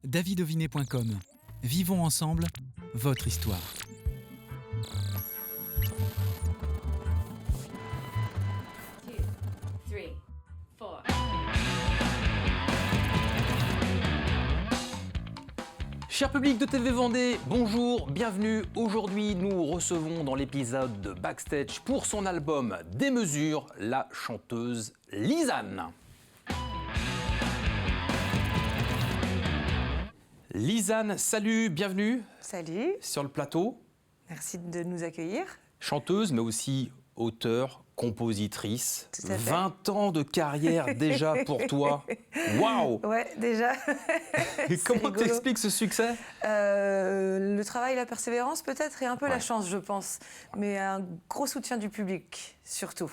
davidovinet.com. Vivons ensemble votre histoire. Cher public de TV Vendée, bonjour, bienvenue. Aujourd'hui, nous recevons dans l'épisode de Backstage pour son album Des mesures, la chanteuse Lisanne. Lisanne, salut, bienvenue. Salut. Sur le plateau. Merci de nous accueillir. Chanteuse, mais aussi auteure, compositrice. Tout à fait. 20 ans de carrière déjà pour toi. Waouh. Ouais, déjà. Comment t'expliques ce succès? Le travail, la persévérance peut-être et un peu Ouais. la chance, je pense. Mais un gros soutien du public, surtout.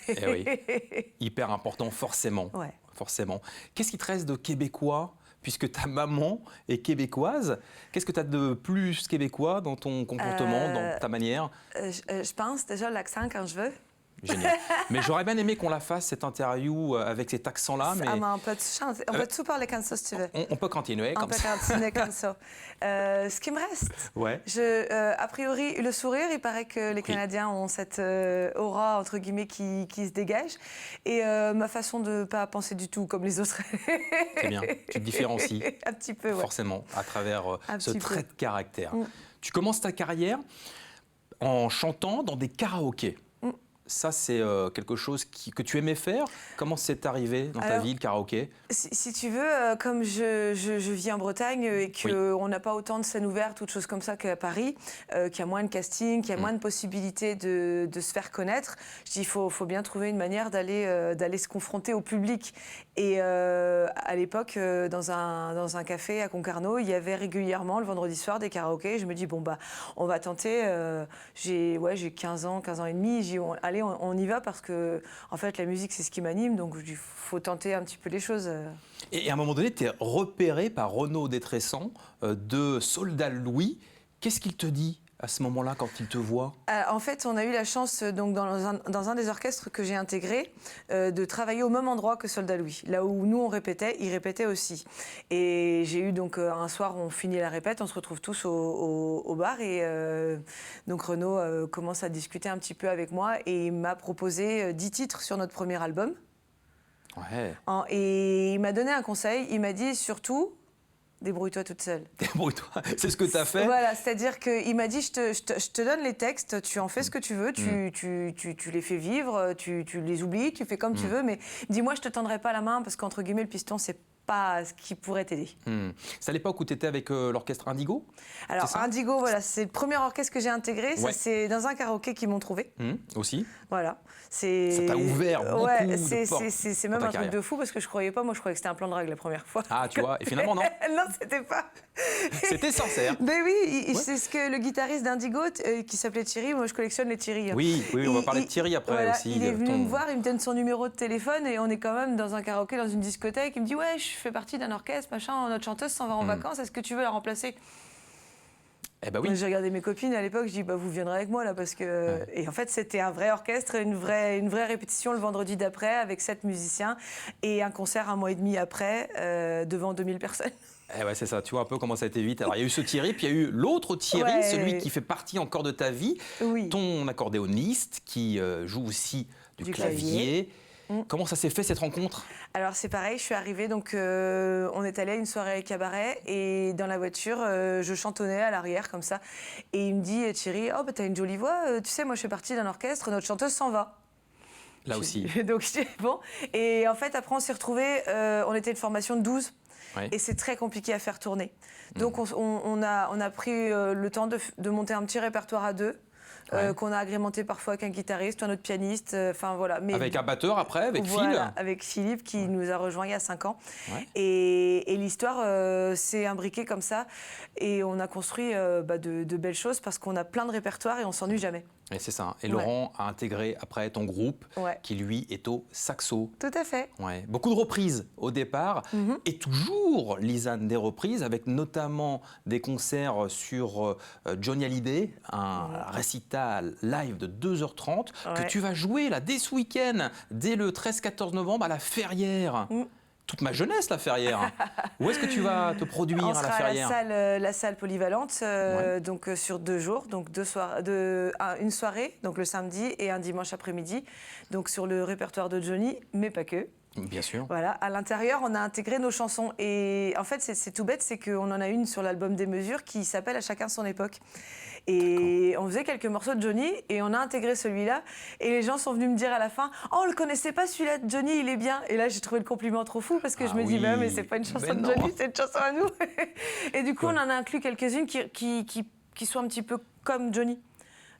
Eh oui, hyper important, forcément. Ouais. Forcément. Qu'est-ce qui te reste de québécois, puisque ta maman est québécoise? Qu'est-ce que tu as de plus québécois dans ton comportement, dans ta manière? Je pense déjà l'accent quand je veux. Génial. Mais j'aurais bien aimé qu'on la fasse, cette interview, avec cet accent-là. Mais On peut chanter, on peut tout parler comme ça si tu veux. on peut continuer On comme peut ça. continuer comme ça. Ce qui me reste, Ouais. a priori, le sourire, il paraît que les Canadiens ont cette aura, entre guillemets, qui se dégage. Et ma façon de ne pas penser du tout comme les autres. Très bien. Tu te différencies. Un petit peu, ouais. Forcément, à travers Un ce petit trait peu. de caractère. Tu commences ta carrière en chantant dans des karaokés. Ça, c'est quelque chose que tu aimais faire. Comment c'est arrivé dans ta vie, le karaoké? Si tu veux, comme je vis en Bretagne et qu'on n'a pas autant de scènes ouvertes ou de choses comme ça qu'à Paris, qu'il y a moins de casting, qu'il y a moins de possibilités de se faire connaître, je dis il faut bien trouver une manière d'aller se confronter au public. Et à l'époque, dans un café à Concarneau, il y avait régulièrement le vendredi soir des karaokés. Je me dis bon bah on va tenter. J'ai 15 ans et demi. J'ai dit allez on y va parce que en fait la musique c'est ce qui m'anime, donc il faut tenter un petit peu les choses. Et à un moment donné, tu es repéré par Renaud Détressan de Soldat Louis. Qu'est-ce qu'il te dit à ce moment-là quand il te voit? En fait, on a eu la chance, donc, dans un des orchestres que j'ai intégré, de travailler au même endroit que Soldat Louis. Là où nous, on répétait, il répétait aussi. Et j'ai eu donc un soir, on finit la répète, on se retrouve tous au bar. Et donc Renaud commence à discuter un petit peu avec moi et il m'a proposé 10 titres sur notre premier album. Ouais. Et il m'a donné un conseil, il m'a dit surtout... Débrouille-toi toute seule. Débrouille-toi. C'est ce que tu as fait? Voilà, c'est-à-dire qu'il m'a dit je te donne les textes, tu en fais ce que tu veux, tu les fais vivre, tu les oublies, tu fais comme tu veux, mais dis-moi, je te tendrai pas la main parce qu'entre guillemets, le piston, c'est pas ce qui pourrait t'aider. C'est à l'époque où tu étais avec l'orchestre Indigo? Alors, ça Indigo, voilà, c'est le premier orchestre que j'ai intégré. Ouais. Ça, c'est dans un karaoké qu'ils m'ont trouvé. Aussi. Voilà. Ça t'a ouvert beaucoup de portes c'est dans même ta un truc carrière. de fou parce que je croyais pas. Moi, je croyais que c'était un plan de drague la première fois. Ah, tu vois, et finalement, non. Non, c'était pas. C'était sincère. Ben oui, Ouais. c'est ce que le guitariste d'Indigo, qui s'appelait Thierry, moi je collectionne les Thierry. Oui, on va parler de Thierry après voilà, aussi. Il est venu me voir, il me donne son numéro de téléphone et on est quand même dans un karaoké, dans une discothèque. Il me dit ouais, je fais partie d'un orchestre, machin, notre chanteuse s'en va en vacances, est-ce que tu veux la remplacer? Eh ben oui. Moi, j'ai regardé mes copines à l'époque, je dis bah vous viendrez avec moi là parce que et en fait c'était un vrai orchestre, une vraie répétition le vendredi d'après avec 7 musiciens et un concert un mois et demi après devant 2000 personnes. Eh ouais, c'est ça, tu vois un peu comment ça a été vite. Alors il y a eu ce Thierry, puis il y a eu l'autre Thierry, Ouais. celui qui fait partie encore de ta vie, Oui. ton accordéoniste qui joue aussi du clavier. Comment ça s'est fait cette rencontre? Alors c'est pareil, je suis arrivée, donc on est allé à une soirée cabaret et dans la voiture, je chantonnais à l'arrière comme ça. Et il me dit, Thierry, oh bah t'as une jolie voix, tu sais, moi je fais partie d'un orchestre, notre chanteuse s'en va. Là aussi. Donc je dis, bon. Et en fait, après on s'est retrouvés, on était une formation de 12. Ouais. Et c'est très compliqué à faire tourner. Donc on a pris le temps de monter un petit répertoire à deux. Qu'on a agrémenté parfois avec un guitariste, un autre pianiste, enfin voilà. Mais Avec un batteur après, avec voilà, Phil. avec Philippe qui nous a rejoints il y a 5 ans. Ouais. Et l'histoire s'est imbriquée comme ça. Et on a construit de belles choses parce qu'on a plein de répertoires et on s'ennuie jamais. Et c'est ça. Et Laurent a intégré après ton groupe qui lui est au saxo. Tout à fait. Ouais. Beaucoup de reprises au départ et toujours, Lisanne, des reprises avec notamment des concerts sur Johnny Hallyday, un récital live de 2h30 que tu vas jouer là dès ce week-end, dès le 13-14 novembre à la Ferrière. toute ma jeunesse, la Ferrière. Où est-ce que tu vas te produire On à la sera Ferrière? la salle polyvalente, donc sur 2 jours, donc une soirée, donc le samedi et un dimanche après-midi, donc sur le répertoire de Johnny, mais pas que. Bien sûr. Voilà, à l'intérieur, on a intégré nos chansons. Et en fait, c'est tout bête, c'est qu'on en a une sur l'album Des Mesures qui s'appelle À chacun son époque. Et on faisait quelques morceaux de Johnny et on a intégré celui-là. Et les gens sont venus me dire à la fin, oh, on le connaissait pas celui-là de Johnny, il est bien. Et là, j'ai trouvé le compliment trop fou parce que je me dis, bah, mais c'est pas une chanson de Johnny, c'est une chanson à nous. Et du coup, on en a inclus quelques-unes qui sont un petit peu comme Johnny.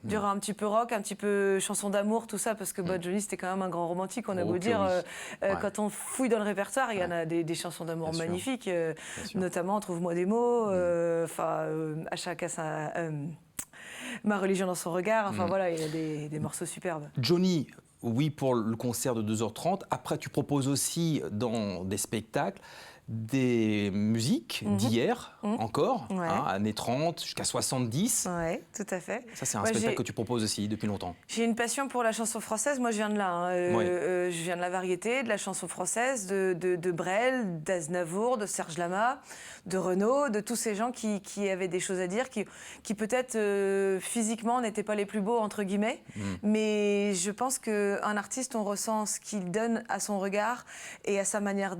Durant un petit peu rock, un petit peu chanson d'amour, tout ça, parce que Johnny, c'était quand même un grand romantique. On a beau dire, quand on fouille dans le répertoire, il y en a des chansons d'amour magnifiques, notamment Trouve-moi des mots, à chacun sa... Ma religion dans son regard, voilà, il y a des morceaux superbes. Johnny, oui, pour le concert de 2h30. Après, tu proposes aussi dans des spectacles des musiques d'hier encore, années 30 jusqu'à 70. Oui, tout à fait. Ça, c'est un spectacle que tu proposes aussi depuis longtemps. J'ai une passion pour la chanson française. Moi, je viens de là. Je viens de la variété, de la chanson française, de Brel, d'Aznavour, de Serge Lama, de Renaud, de tous ces gens qui avaient des choses à dire, qui peut-être physiquement n'étaient pas les plus beaux, entre guillemets. Mais je pense qu'un artiste, on ressent ce qu'il donne à son regard et à sa manière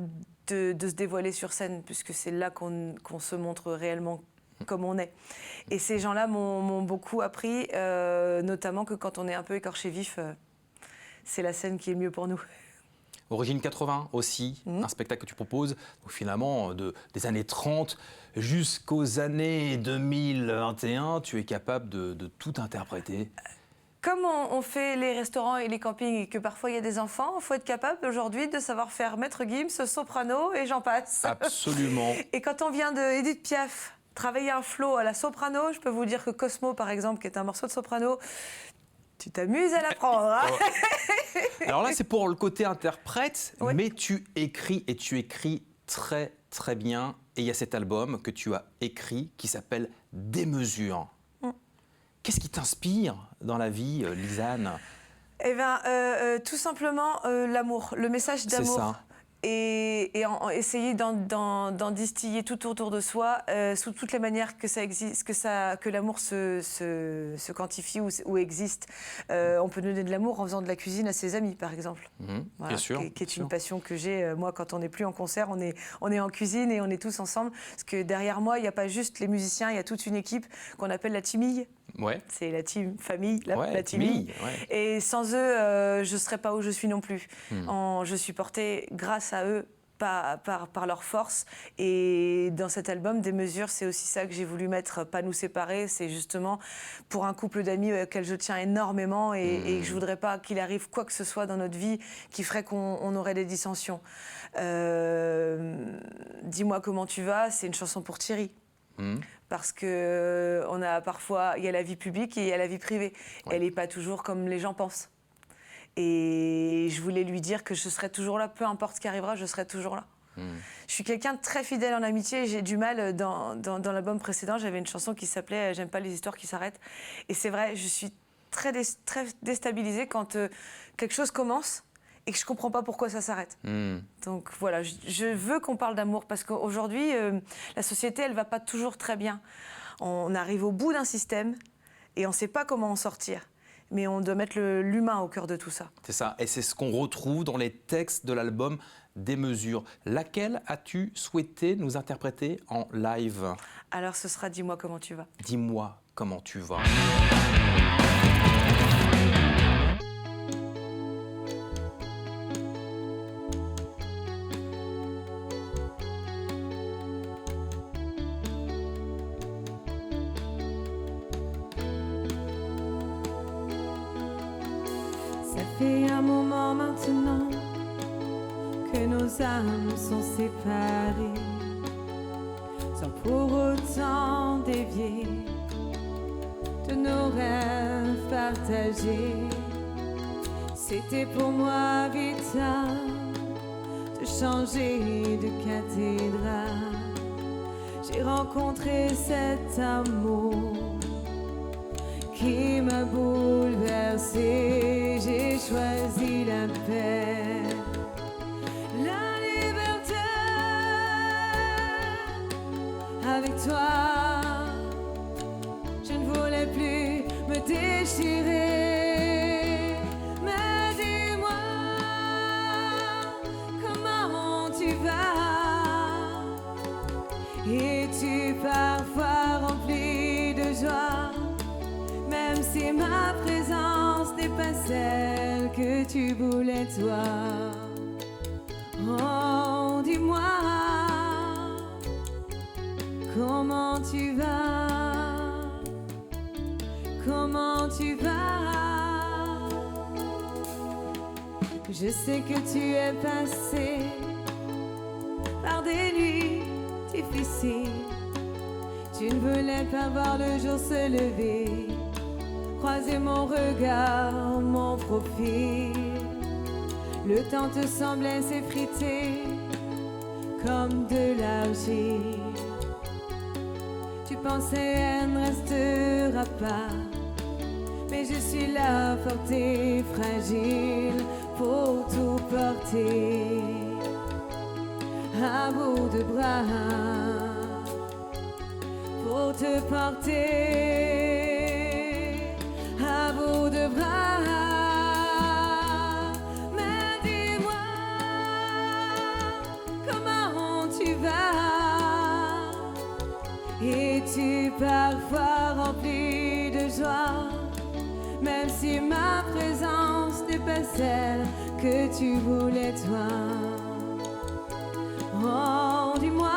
de se dévoiler sur scène, puisque c'est là qu'on se montre réellement comme on est. Et ces gens-là m'ont beaucoup appris, notamment que quand on est un peu écorché vif, c'est la scène qui est le mieux pour nous. Origine 80 aussi, un spectacle que tu proposes, donc finalement des années 30 jusqu'aux années 2021, tu es capable de tout interpréter. Comme on fait les restaurants et les campings et que parfois il y a des enfants, il faut être capable aujourd'hui de savoir faire Maître Gims, soprano et j'en passe. Absolument. Et quand on vient de Edith Piaf, travailler un flow à la soprano, je peux vous dire que Cosmo, par exemple, qui est un morceau de soprano, tu t'amuses à l'apprendre. Hein. Alors là, c'est pour le côté interprète, Oui. mais tu écris et tu écris très très bien. Et il y a cet album que tu as écrit qui s'appelle Des Mesures. Qu'est-ce qui t'inspire dans la vie, Lisanne? Eh bien, tout simplement l'amour, le message d'amour. C'est ça. Et essayer d'en distiller tout autour de soi, sous toutes les manières que ça existe, que l'amour se quantifie ou existe. On peut donner de l'amour en faisant de la cuisine à ses amis, par exemple. Voilà, bien sûr. Qui est une passion que j'ai. Moi, quand on n'est plus en concert, on est en cuisine et on est tous ensemble. Parce que derrière moi, il n'y a pas juste les musiciens, il y a toute une équipe qu'on appelle la teamille. Ouais. C'est la team famille, la teamille. Ouais. Et sans eux, je ne serais pas où je suis non plus. Je suis portée grâce à eux, par leur force. Et dans cet album, Des Mesures, c'est aussi ça que j'ai voulu mettre, pas nous séparer. C'est justement pour un couple d'amis auquel je tiens énormément et je ne voudrais pas qu'il arrive quoi que ce soit dans notre vie qui ferait qu'on aurait des dissensions. Dis-moi comment tu vas, c'est une chanson pour Thierry. Parce que il y a la vie publique et il y a la vie privée. Ouais. Elle n'est pas toujours comme les gens pensent. Et je voulais lui dire que je serai toujours là, peu importe ce qui arrivera, je serai toujours là. Je suis quelqu'un de très fidèle en amitié. J'ai du mal, dans l'album précédent, j'avais une chanson qui s'appelait « J'aime pas les histoires qui s'arrêtent ». Et c'est vrai, je suis très déstabilisée quand quelque chose commence et que je ne comprends pas pourquoi ça s'arrête. Donc voilà, je veux qu'on parle d'amour parce qu'aujourd'hui, la société, elle ne va pas toujours très bien. On arrive au bout d'un système et on ne sait pas comment en sortir. Mais on doit mettre l'humain au cœur de tout ça. C'est ça, et c'est ce qu'on retrouve dans les textes de l'album Des Mesures. Laquelle as-tu souhaité nous interpréter en live? Alors ce sera Dis-moi comment tu vas. Dis-moi comment tu vas. Ça fait un moment maintenant que nos âmes sont séparées, sans pour autant dévier de nos rêves partagés. C'était pour moi vital de changer de cathédrale. J'ai rencontré cet amour qui m'a bouleversée. J'ai choisi la paix, la liberté. avec toi. Je ne voulais plus me déchirer. Mais dis-moi, comment tu vas? Es-tu parfois rempli de joie, même si ma présence n'est pas celle que tu voulais toi? Oh, dis-moi, comment tu vas? Comment tu vas? Je sais que tu es passé par des nuits difficiles. Tu ne voulais pas voir le jour se lever, croiser mon regard, mon profil. Le temps te semblait s'effriter comme de l'argile. Tu pensais elle ne restera pas, mais je suis là forte et fragile pour tout porter à bout de bras, pour te porter à bout de bras. Mais dis-moi, comment tu vas? Es-tu parfois rempli de joie, même si ma présence n'est pas celle que tu voulais toi? Oh, dis-moi,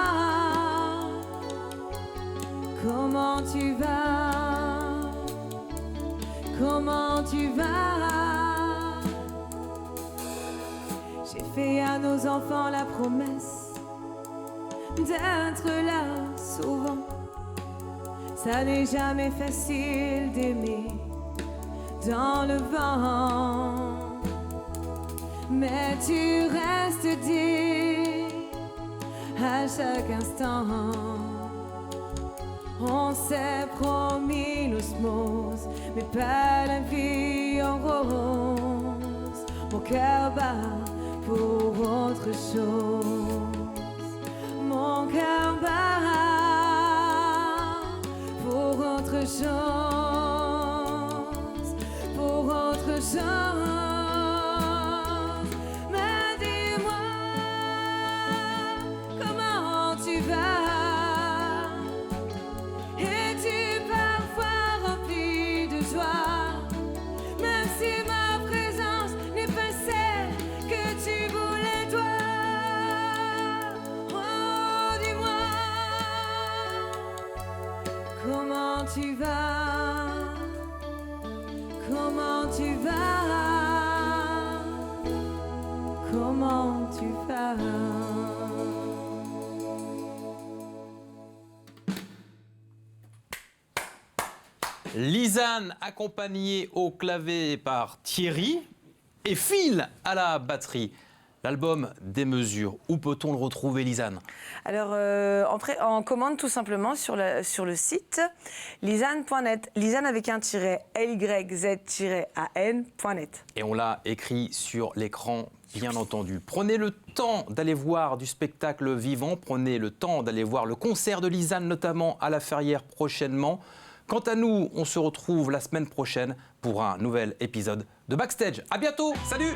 comment tu vas? Comment tu vas? J'ai fait à nos enfants la promesse d'être là souvent. Ça n'est jamais facile d'aimer dans le vent, mais tu restes dit à chaque instant. On s'est promis l'osmose, mais pas la vie en rose. Mon cœur bat pour autre chose. Mon cœur bat pour autre chose, pour autre chose. Mais dis-moi, comment tu vas? Es-tu parfois rempli de joie, même si ma présence n'est pas celle que tu voulais toi? Oh, dis-moi, comment tu vas? Comment tu vas? Comment tu vas? Lisanne, accompagnée au clavier par Thierry et Phil à la batterie. L'album Des mesures, où peut-on le retrouver, Lisanne? Alors, en commande tout simplement sur le site lisanne.net. Lisanne avec un tiret, lyz-an.net. Et on l'a écrit sur l'écran, bien entendu. Prenez le temps d'aller voir du spectacle vivant, prenez le temps d'aller voir le concert de Lisanne, notamment à La Ferrière prochainement. Quant à nous, on se retrouve la semaine prochaine pour un nouvel épisode de Backstage. À bientôt, salut!